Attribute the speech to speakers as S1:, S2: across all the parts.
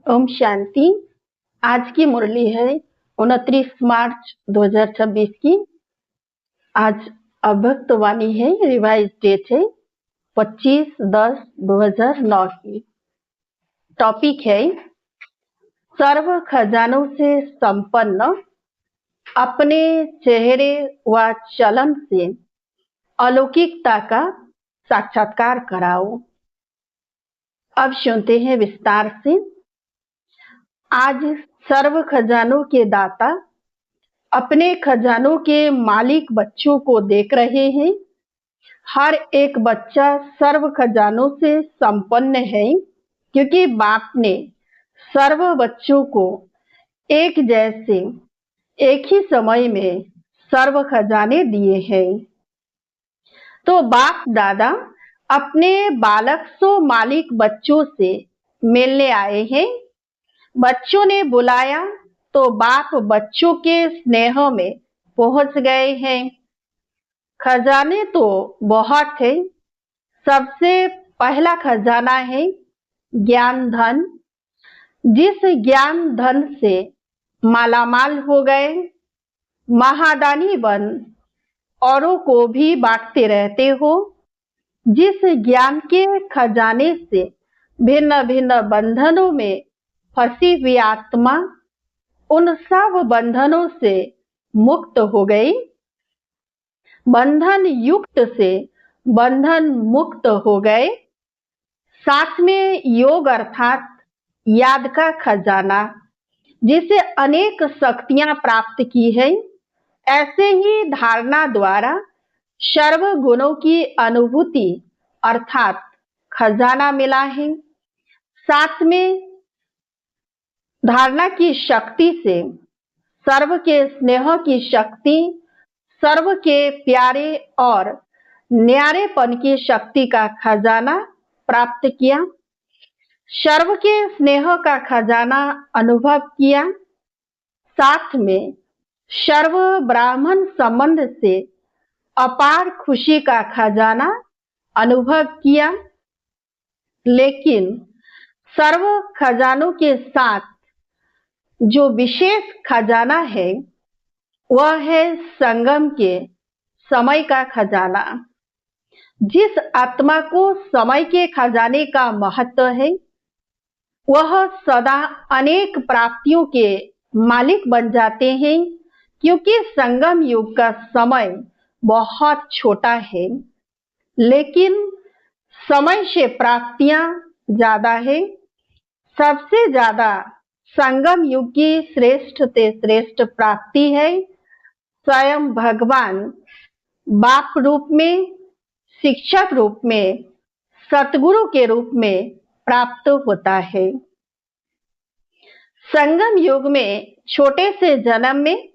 S1: ओम शांति। आज की मुरली है 29 मार्च 2026 की। आज अभक्त वाणी है, रिवाइज डेट है 25/10/2009 की। टॉपिक है सर्व खजानों से संपन्न अपने चेहरे व चलन से अलौकिकता का साक्षात्कार कराओ। अब सुनते हैं विस्तार से। आज सर्व खजानों के दाता अपने खजानों के मालिक बच्चों को देख रहे हैं। हर एक बच्चा सर्व खजानों से संपन्न है, क्योंकि बाप ने सर्व बच्चों को एक जैसे एक ही समय में सर्व खजाने दिए हैं। तो बाप दादा अपने बालक सो मालिक बच्चों से मिलने आए हैं। बच्चों ने बुलाया तो बाप बच्चों के स्नेह में पहुंच गए हैं। खजाने तो बहुत है। सबसे पहला खजाना है ज्ञान धन। जिस ज्ञान धन से मालामाल हो गए, महादानी बन औरों को भी बांटते रहते हो। जिस ज्ञान के खजाने से भिन्न भिन्न बंधनों में फंसी हुई आत्मा उन सब बंधनों से मुक्त हो गई। बंधन युक्त से बंधन मुक्त हो गए। साथ में योग अर्थात याद का खजाना, जिसे अनेक शक्तियां प्राप्त की है। ऐसे ही धारणा द्वारा सर्व गुणों की अनुभूति अर्थात खजाना मिला है। साथ में धारणा की शक्ति से सर्व के स्नेह की शक्ति, सर्व के प्यारे और न्यारेपन की शक्ति का खजाना प्राप्त किया। सर्व के स्नेह का खजाना अनुभव किया। साथ में सर्व ब्राह्मण संबंध से अपार खुशी का खजाना अनुभव किया। लेकिन सर्व खजानों के साथ जो विशेष खजाना है वह है संगम के समय का खजाना। जिस आत्मा को समय के खजाने का महत्व है, वह सदा अनेक प्राप्तियों के मालिक बन जाते हैं, क्योंकि संगम युग का समय बहुत छोटा है, लेकिन समय से प्राप्तियां ज्यादा है। सबसे ज्यादा संगम युग की श्रेष्ठ से श्रेष्ठ प्राप्ति है स्वयं भगवान बाप रूप में, शिक्षक रूप में, सतगुरु के रूप में प्राप्त होता है। संगम युग में छोटे से जन्म में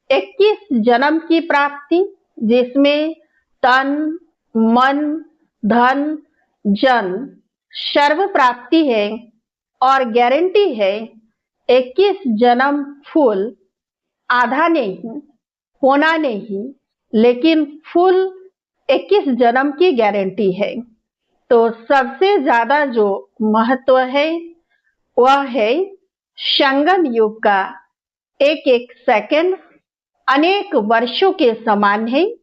S1: 21 जन्म की प्राप्ति, जिसमें तन मन धन जन सर्व प्राप्ति है और गारंटी है 21 जन्म फुल, आधा नहीं, होना नहीं, लेकिन फुल 21 जन्म की गारंटी है। तो सबसे ज्यादा जो महत्व है वह है संगम युग का। एक एक सेकंड अनेक वर्षों के समान है।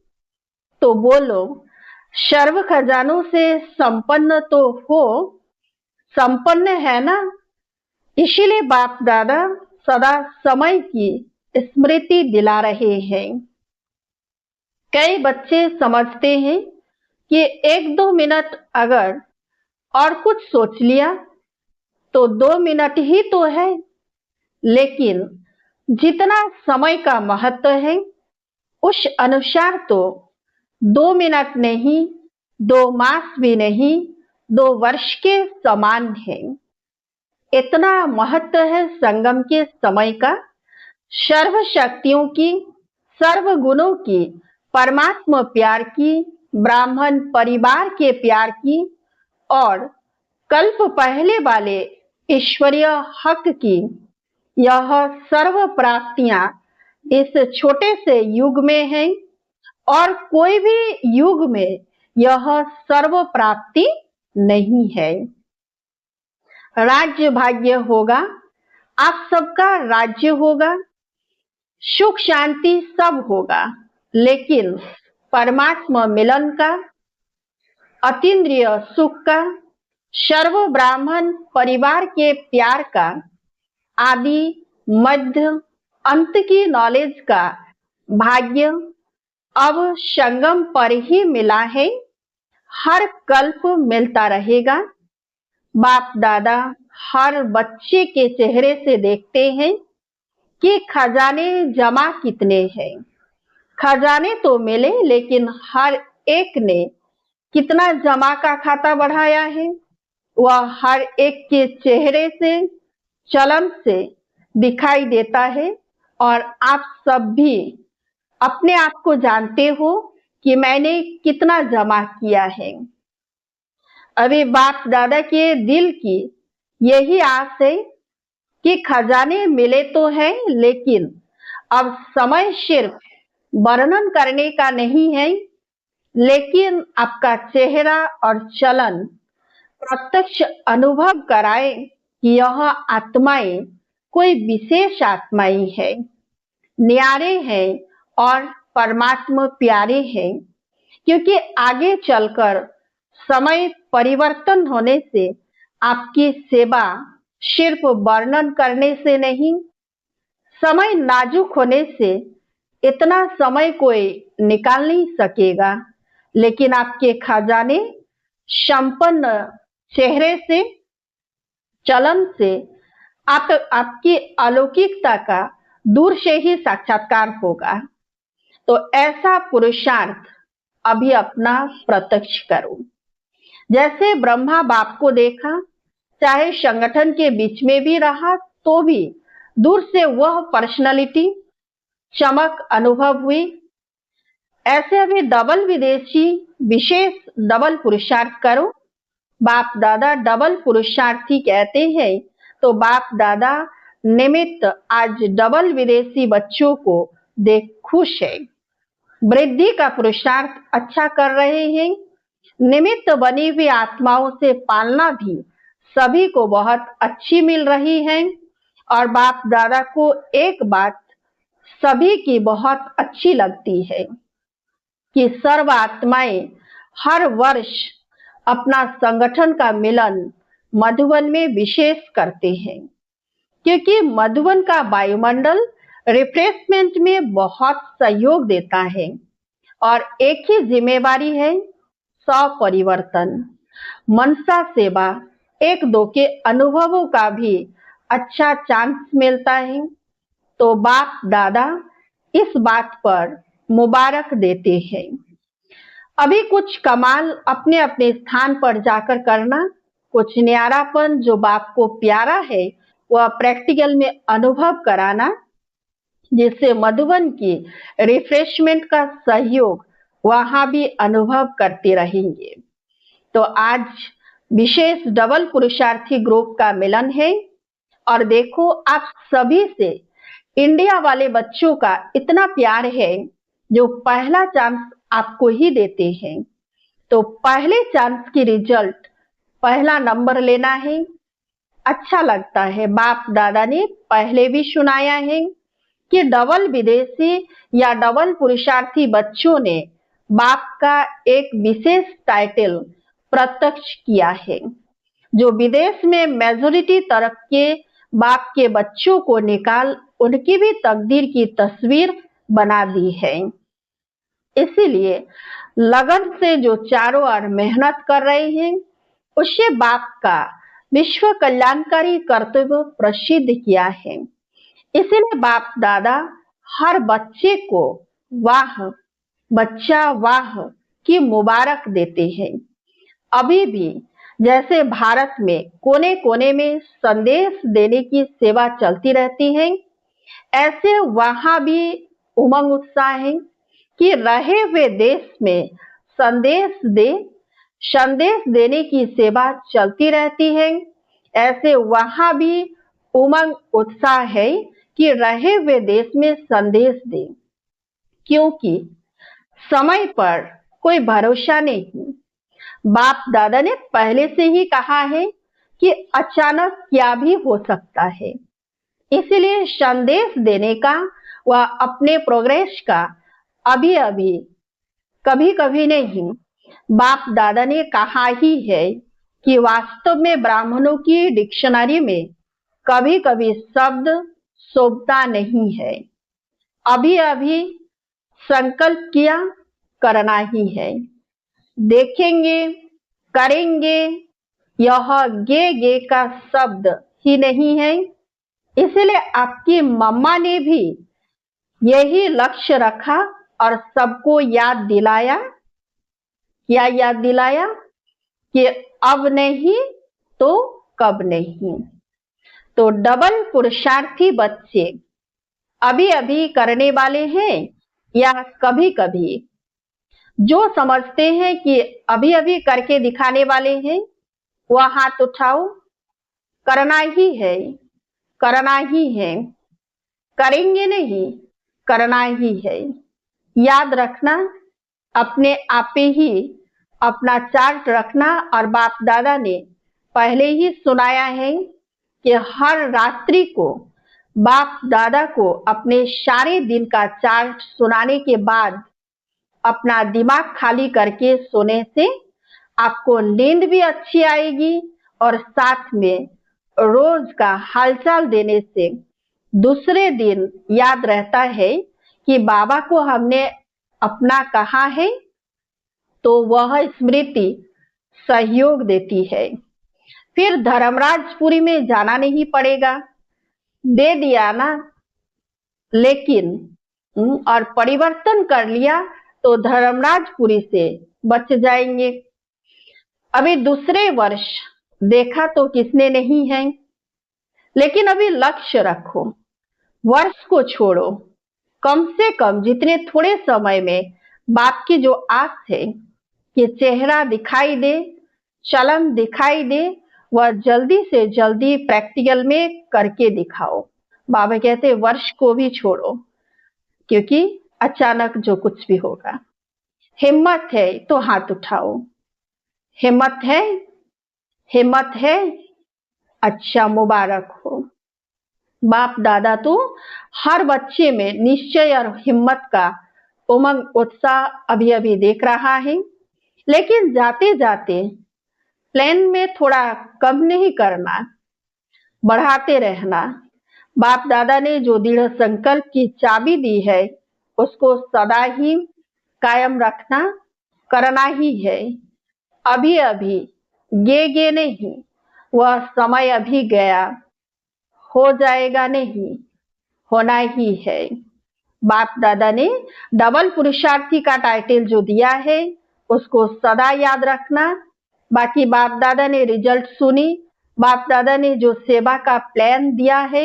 S1: तो बोलो, सर्व खजानों से संपन्न तो हो, संपन्न है ना। इसीलिए बाप दादा सदा समय की स्मृति दिला रहे हैं। कई बच्चे समझते हैं कि 1-2 मिनट अगर और कुछ सोच लिया तो 2 मिनट ही तो है, लेकिन जितना समय का महत्व है उस अनुसार तो 2 मिनट नहीं, 2 मास भी नहीं, 2 वर्ष के समान है। इतना महत्व है संगम के समय का। सर्व शक्तियों की, सर्व गुणों की, परमात्मा प्यार की, ब्राह्मण परिवार के प्यार की और कल्प पहले वाले ईश्वरीय हक की यह सर्व प्राप्तियां इस छोटे से युग में है और कोई भी युग में यह सर्व प्राप्ति नहीं है। राज्य भाग्य होगा, आप सबका राज्य होगा, सुख शांति सब होगा, लेकिन परमात्मा मिलन का, अतीन्द्रिय सुख का, सर्व ब्राह्मण परिवार के प्यार का, आदि मध्य अंत की नॉलेज का भाग्य अब संगम पर ही मिला है, हर कल्प मिलता रहेगा। बाप दादा हर बच्चे के चेहरे से देखते हैं कि खजाने जमा कितने हैं। खजाने तो मिले, लेकिन हर एक ने कितना जमा का खाता बढ़ाया है, वह हर एक के चेहरे से, चलन से दिखाई देता है। और आप सब भी अपने आप को जानते हो कि मैंने कितना जमा किया है। अभी बाप दादा के दिल की यही आस है कि खजाने मिले तो है, लेकिन अब समय सिर्फ वर्णन करने का नहीं है, लेकिन आपका चेहरा और चलन प्रत्यक्ष अनुभव कराए कि यह आत्माएं कोई विशेष आत्माएं हैं, न्यारे हैं और परमात्मा प्यारे हैं। क्योंकि आगे चलकर समय परिवर्तन होने से आपकी सेवा सिर्फ वर्णन करने से नहीं, समय नाजुक होने से इतना समय कोई निकाल नहीं सकेगा, लेकिन आपके खजाने संपन्न चेहरे से, चलन से आपकी अलौकिकता का दूर से ही साक्षात्कार होगा। तो ऐसा पुरुषार्थ अभी अपना प्रत्यक्ष करो। जैसे ब्रह्मा बाप को देखा, चाहे संगठन के बीच में भी रहा तो भी दूर से वह पर्सनालिटी चमक अनुभव हुई। ऐसे अभी डबल विदेशी विशेष डबल पुरुषार्थ करो। बाप दादा डबल पुरुषार्थी कहते हैं, तो बाप दादा निमित्त आज डबल विदेशी बच्चों को देख खुश है। वृद्धि का पुरुषार्थ अच्छा कर रहे हैं। निमित्त बनी हुई आत्माओं से पालना भी सभी को बहुत अच्छी मिल रही है। और बाप दादा को एक बात सभी की बहुत अच्छी लगती है कि सर्व आत्माएं हर वर्ष अपना संगठन का मिलन मधुबन में विशेष करते हैं, क्योंकि मधुबन का वायुमंडल रिफ्रेशमेंट में बहुत सहयोग देता है। और एक ही जिम्मेवारी है, स्वपरिवर्तन, मनसा सेवा, एक दो के अनुभवों का भी अच्छा चांस मिलता है। तो बाप दादा इस बात पर मुबारक देते हैं। अभी कुछ कमाल अपने अपने स्थान पर जाकर करना, कुछ न्यारापन जो बाप को प्यारा है वह प्रैक्टिकल में अनुभव कराना, जिससे मधुबन की रिफ्रेशमेंट का सहयोग वहां भी अनुभव करते रहेंगे। तो आज विशेष डबल पुरुषार्थी ग्रुप का मिलन है। और देखो, आप सभी से इंडिया वाले बच्चों का इतना प्यार है जो पहला चांस आपको ही देते हैं। तो पहले चांस की रिजल्ट पहला नंबर लेना है। अच्छा लगता है, बाप दादा ने पहले भी सुनाया है कि डबल विदेशी या डबल पुरुषार्थी बच्चों ने बाप का एक विशेष टाइटल प्रत्यक्ष किया है, जो विदेश में मेजॉरिटी तरफ के बाप के बच्चों को निकाल उनकी भी तकदीर की तस्वीर बना दी है। इसीलिए लगन से जो चारों ओर मेहनत कर रहे हैं, उससे बाप का विश्व कल्याणकारी कर्तव्य प्रसिद्ध किया है। इसीलिए बाप दादा हर बच्चे को वाह बच्चा वाह की मुबारक देते हैं। अभी भी जैसे भारत में कोने कोने में संदेश देने की सेवा चलती रहती है, ऐसे वहां भी उमंग उत्साह है कि रहे हुए देश में संदेश देने की सेवा चलती रहती है। ऐसे वहां भी उमंग उत्साह है कि रहे हुए देश में संदेश दें, क्योंकि समय पर कोई भरोसा नहीं। बाप दादा ने पहले से ही कहा है कि अचानक क्या भी हो सकता है। इसलिए संदेश देने का व अपने प्रोग्रेस का अभी अभी कभी कभी नहीं, बाप दादा ने कहा ही है कि वास्तव में ब्राह्मणों की डिक्शनरी में कभी कभी शब्द शोभता नहीं है। अभी अभी संकल्प किया, करना ही है। देखेंगे, करेंगे, यह गे गे का शब्द ही नहीं है। इसलिए आपकी मम्मा ने भी यही लक्ष्य रखा और सबको याद दिलाया। क्या याद दिलाया? कि अब नहीं तो कब नहीं। तो डबल पुरुषार्थी बच्चे अभी अभी करने वाले हैं या कभी कभी? जो समझते हैं कि अभी अभी करके दिखाने वाले हैं वह हाथ उठाओ। करना ही है, करना ही है, करेंगे नहीं, करना ही है। याद रखना, अपने आप ही अपना चार्ट रखना। और बाप दादा ने पहले ही सुनाया है कि हर रात्रि को बाप दादा को अपने सारे दिन का चार्ट सुनाने के बाद अपना दिमाग खाली करके सोने से आपको नींद भी अच्छी आएगी और साथ में रोज का हालचाल देने से दूसरे दिन याद रहता है कि बाबा को हमने अपना कहा है, तो वह स्मृति सहयोग देती है। फिर धर्मराजपुरी में जाना नहीं पड़ेगा, दे दिया ना, लेकिन और परिवर्तन कर लिया तो धर्मराजपुरी से बच जाएंगे। अभी दूसरे वर्ष देखा तो किसने नहीं है, लेकिन अभी लक्ष्य रखो, वर्ष को छोड़ो। कम से कम जितने थोड़े समय में बाप की जो आस है कि चेहरा दिखाई दे, चलन दिखाई दे, वह जल्दी से जल्दी प्रैक्टिकल में करके दिखाओ। बाबा कहते वर्ष को भी छोड़ो, क्योंकि अचानक जो कुछ भी होगा। हिम्मत है तो हाथ उठाओ। हिम्मत है, हिम्मत है। अच्छा, मुबारक हो। बाप दादा तो हर बच्चे में निश्चय और हिम्मत का उमंग उत्साह अभी अभी देख रहा है। लेकिन जाते जाते प्लान में थोड़ा कम नहीं करना, बढ़ाते रहना। बाप दादा ने जो दृढ़ संकल्प की चाबी दी है उसको सदा ही कायम रखना, करना ही है। अभी अभी गे गे नहीं, वह समय अभी गया, हो जाएगा नहीं, होना ही है। बाप दादा ने डबल पुरुषार्थी का टाइटल जो दिया है उसको सदा याद रखना। बाकी बाप दादा ने रिजल्ट सुनी, बाप दादा ने जो सेवा का प्लान दिया है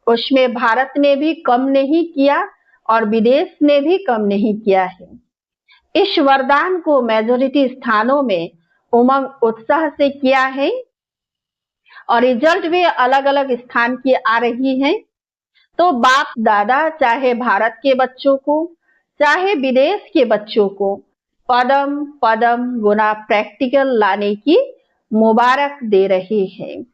S1: उसमें भारत ने भी कम नहीं किया और विदेश ने भी कम नहीं किया है। इस वरदान को मेजोरिटी स्थानों में उमंग उत्साह से किया है और रिजल्ट भी अलग अलग स्थान की आ रही है। तो बाप दादा चाहे भारत के बच्चों को चाहे विदेश के बच्चों को पदम पदम गुना प्रैक्टिकल लाने की मुबारक दे रहे हैं।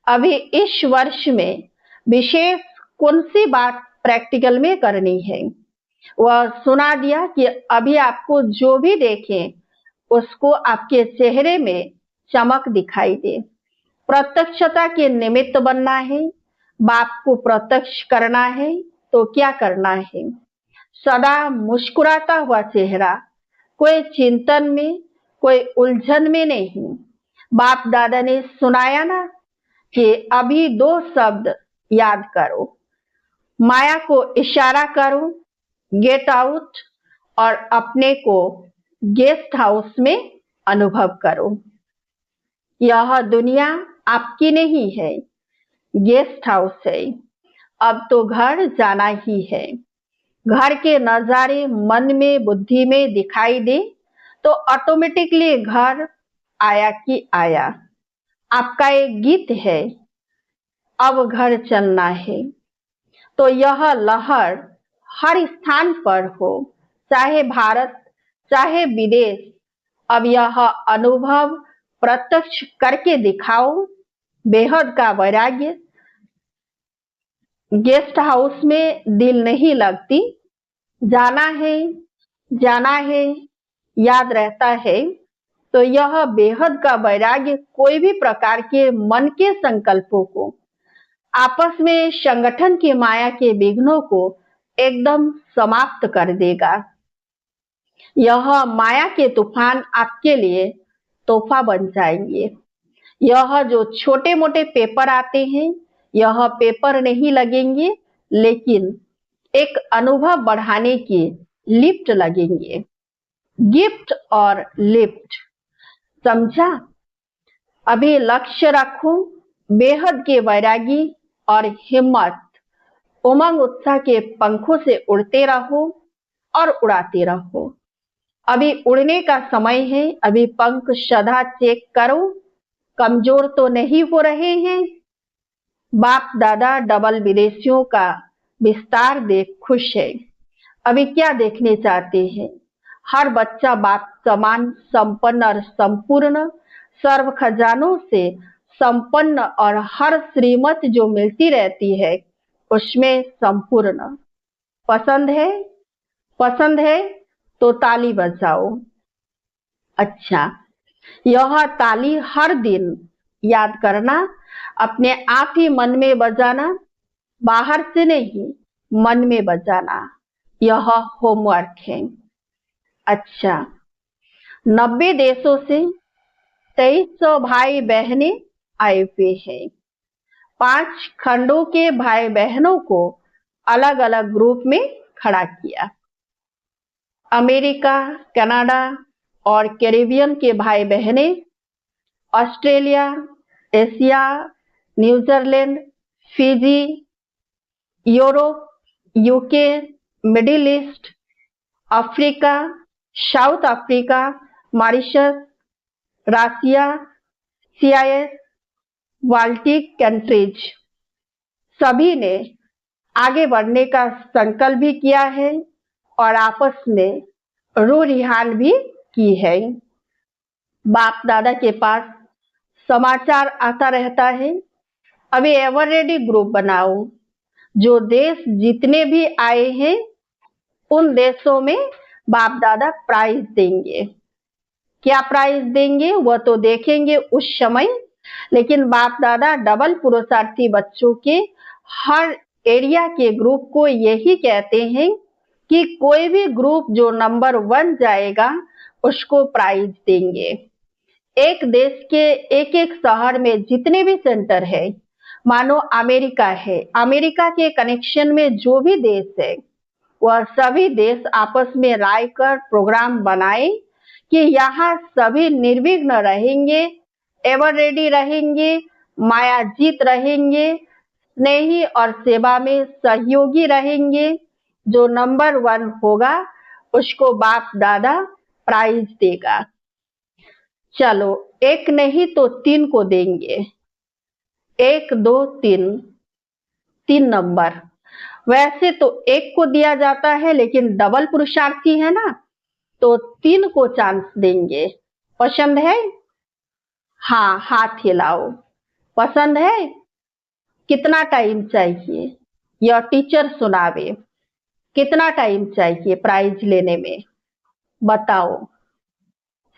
S1: अभी इस वर्ष में विशेष कौन सी बात प्रैक्टिकल में करनी है, वह सुना दिया कि अभी आपको जो भी देखें उसको आपके चेहरे में चमक दिखाई दे। प्रत्यक्षता के निमित्त बनना है, बाप को प्रत्यक्ष करना है। तो क्या करना है? सदा मुस्कुराता हुआ चेहरा, कोई चिंतन में, कोई उलझन में नहीं। बाप दादा ने सुनाया ना कि अभी दो शब्द याद करो, माया को इशारा करो, गेट आउट, और अपने को गेस्ट हाउस में अनुभव करो। यह दुनिया आपकी नहीं है, गेस्ट हाउस है। अब तो घर जाना ही है। घर के नजारे मन में बुद्धि में दिखाई दे तो ऑटोमेटिकली घर आया कि आया। आपका एक गीत है, अब घर चलना है। तो यह लहर हर स्थान पर हो, चाहे भारत चाहे विदेश। अब यह अनुभव प्रत्यक्ष करके दिखाओ बेहद का वैराग्य। गेस्ट हाउस में दिल नहीं लगती, जाना है, याद रहता है। तो यह बेहद का वैराग्य कोई भी प्रकार के मन के संकल्पों को, आपस में संगठन की माया के विघ्नों को एकदम समाप्त कर देगा। यह माया के तूफान आपके लिए तोहफा बन जाएंगे। यह जो छोटे मोटे पेपर आते हैं, यह पेपर नहीं लगेंगे, लेकिन एक अनुभव बढ़ाने की लिफ्ट लगेंगे। गिफ्ट और लिफ्ट, समझा? अभी लक्ष्य रखो, बेहद के वैरागी और हिम्मत, उमंग उत्साह के पंखों से उड़ते रहो और उड़ाते रहो। अभी उड़ने का समय है। अभी पंख सदा चेक करो, कमजोर तो नहीं हो रहे हैं। बाप दादा डबल विदेशियों का विस्तार देख खुश है। अभी क्या देखने चाहते हैं? हर बच्चा बाप समान, संपन्न और संपूर्ण, सर्व खजानों से संपन्न, और हर श्रीमत जो मिलती रहती है उसमें संपूर्ण। पसंद है? पसंद है तो ताली बजाओ। अच्छा, यह ताली हर दिन याद करना, अपने आप ही मन में बजाना, बाहर से नहीं, मन में बजाना। यह होमवर्क है। अच्छा, 90 देशों से 2300 भाई बहनें आए हुए हैं। 5 खंडों के भाई बहनों को अलग अलग ग्रुप में खड़ा किया। अमेरिका, कनाडा और कैरिबियन के भाई बहनें, Australia, Asia, New Zealand, Fiji, Europe, UK, Middle East, Africa, South Africa, Mauritius, Russia, CIS, Baltic countries, सभी ने आगे बढ़ने का संकल्प भी किया है और आपस में रूह रिहान भी की है। बाप दादा के पास समाचार आता रहता है। अभी एवर रेडी ग्रुप बनाओ। जो देश जितने भी आए हैं उन देशों में बाप दादा प्राइज देंगे। क्या प्राइज देंगे वह तो देखेंगे उस समय, लेकिन बाप दादा डबल पुरुषार्थी बच्चों के हर एरिया के ग्रुप को यही कहते हैं कि कोई भी ग्रुप जो नंबर 1 जाएगा उसको प्राइज देंगे। एक देश के एक एक शहर में जितने भी सेंटर है, मानो अमेरिका है, अमेरिका के कनेक्शन में जो भी देश है, वह सभी देश आपस में राय कर प्रोग्राम बनाए कि यहाँ सभी निर्विघ्न रहेंगे, एवर रेडी रहेंगे, माया जीत रहेंगे, स्नेही और सेवा में सहयोगी रहेंगे। जो नंबर 1 होगा उसको बाप दादा प्राइज देगा। चलो, एक नहीं तो 3 को देंगे। 1, 2, 3 नंबर। वैसे तो 1 को दिया जाता है, लेकिन डबल पुरुषार्थी है ना, तो 3 को चांस देंगे। पसंद है? हाँ, हाथ हिलाओ। पसंद है? कितना टाइम चाहिए? यह टीचर सुनावे। कितना टाइम चाहिए प्राइज लेने में? बताओ।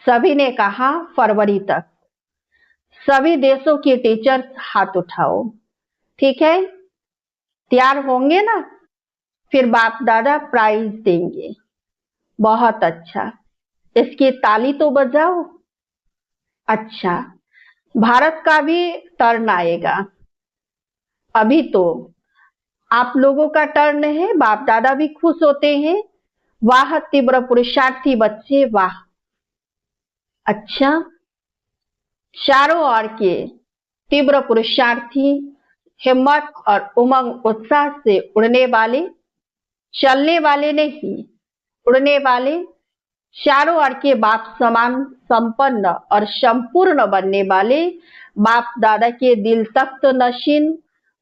S1: सभी ने कहा फरवरी तक। सभी देशों के टीचर हाथ उठाओ। ठीक है, तैयार होंगे ना? फिर बाप दादा प्राइज देंगे। बहुत अच्छा, इसकी ताली तो बजाओ। अच्छा, भारत का भी टर्न आएगा। अभी तो आप लोगों का टर्न है। बाप दादा भी खुश होते हैं। वाह तीव्र पुरुषार्थी बच्चे, वाह। अच्छा, चारों ओर के तीव्र पुरुषार्थी, हिम्मत और उमंग उत्साह से उड़ने वाले, चलने वाले नहीं, उड़ने वाले, चारों ओर के बाप समान, संपन्न और संपूर्ण बनने वाले, बाप दादा के दिल तख्त नशीन,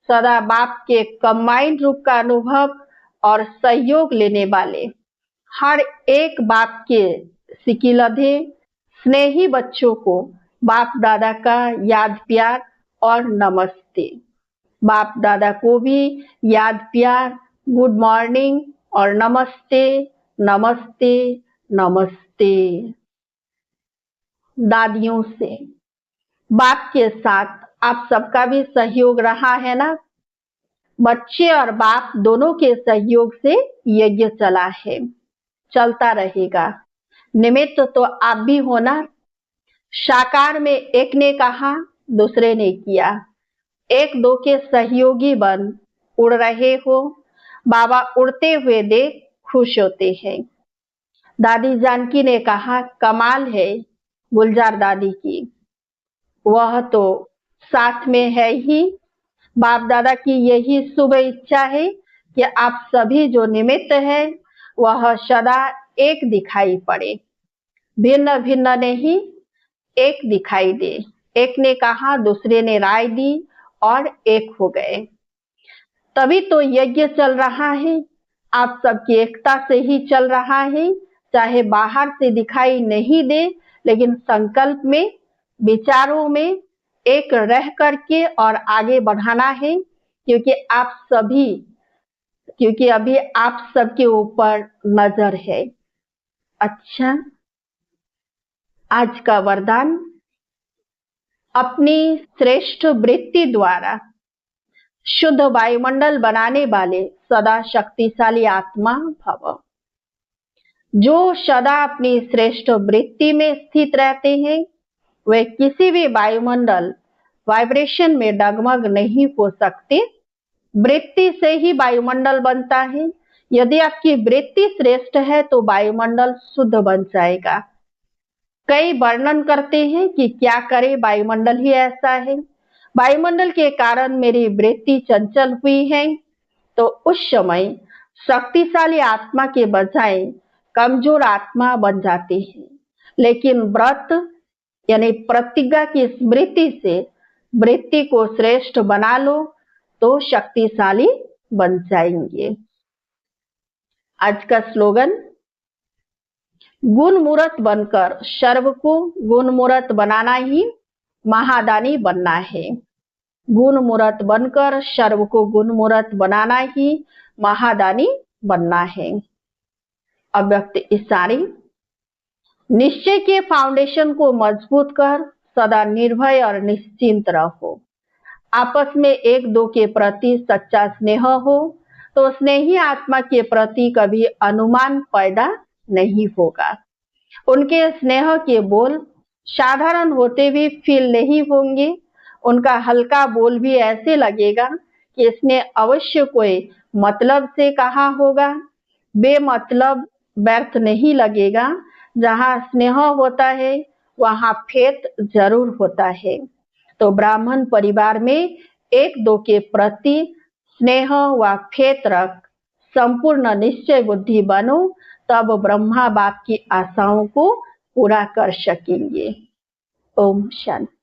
S1: सदा बाप के कंबाइंड रूप का अनुभव और सहयोग लेने वाले, हर एक बाप के सिकिलधे स्नेही बच्चों को बाप दादा का याद प्यार और नमस्ते। बाप दादा को भी याद प्यार, गुड मॉर्निंग और नमस्ते नमस्ते नमस्ते। दादियों से बाप के साथ आप सबका भी सहयोग रहा है ना? बच्चे और बाप दोनों के सहयोग से यज्ञ चला है, चलता रहेगा। निमित्त तो आप भी हो ना। साकार में एक ने कहा, दूसरे ने किया, एक दो के सहयोगी बन उड़ रहे हो। बाबा उड़ते हुए देख खुश होते हैं। दादी जानकी ने कहा, कमाल है गुलजार दादी की, वह तो साथ में है ही। बाप दादा की यही शुभ इच्छा है कि आप सभी जो निमित्त है वह सदा एक दिखाई पड़े, भिन्न भिन्न नहीं, एक दिखाई दे। एक ने कहा, दूसरे ने राय दी और एक हो गए। तभी तो यज्ञ चल रहा है, आप सबकी एकता से ही चल रहा है। चाहे बाहर से दिखाई नहीं दे, लेकिन संकल्प में, विचारों में एक रह करके और आगे बढ़ाना है, क्योंकि अभी आप सबके ऊपर नजर है। अच्छा, आज का वरदान, अपनी श्रेष्ठ वृत्ति द्वारा शुद्ध वायुमंडल बनाने वाले सदा शक्तिशाली आत्मा भव। जो सदा अपनी श्रेष्ठ वृत्ति में स्थित रहते हैं वे किसी भी वायुमंडल वाइब्रेशन में डगमग नहीं हो सकते। वृत्ति से ही वायुमंडल बनता है। यदि आपकी वृत्ति श्रेष्ठ है तो वायुमंडल शुद्ध बन जाएगा। कई वर्णन करते हैं कि क्या करे, वायुमंडल ही ऐसा है। वायुमंडल के कारण मेरी वृत्ति चंचल हुई है, तो उस समय शक्तिशाली आत्मा के बजाय कमजोर आत्मा बन जाती है। लेकिन व्रत यानी प्रतिज्ञा की स्मृति से वृत्ति को श्रेष्ठ बना लो तो शक्तिशाली बन जाएंगे। आज का स्लोगन, गुण मूर्त बनकर सर्व को गुण मूर्त बनाना ही महादानी बनना है। गुण मूर्त बनकर सर्व को गुण मूर्त बनाना ही महादानी बनना है। अव्यक्त इशारे, निश्चय के फाउंडेशन को मजबूत कर सदा निर्भय और निश्चिंत रहो। आपस में एक दो के प्रति सच्चा स्नेह हो तो स्नेही आत्मा के प्रति कभी अनुमान पैदा नहीं होगा। उनके स्नेह के बोल साधारण होते भी फील नहीं होंगे। उनका हल्का बोल भी ऐसे लगेगा कि इसने अवश्य कोई मतलब से कहा होगा। बेमतलब व्यर्थ नहीं लगेगा। जहाँ स्नेह होता है वहाँ फेत जरूर होता है। तो ब्राह्मण परिवार में एक दो के प्रति स्नेह व फेत रख संपूर्ण निश्चय बुद्धि बनो, तब ब्रह्मा बाप की आशाओं को पूरा कर सकेंगे। ओम शांति।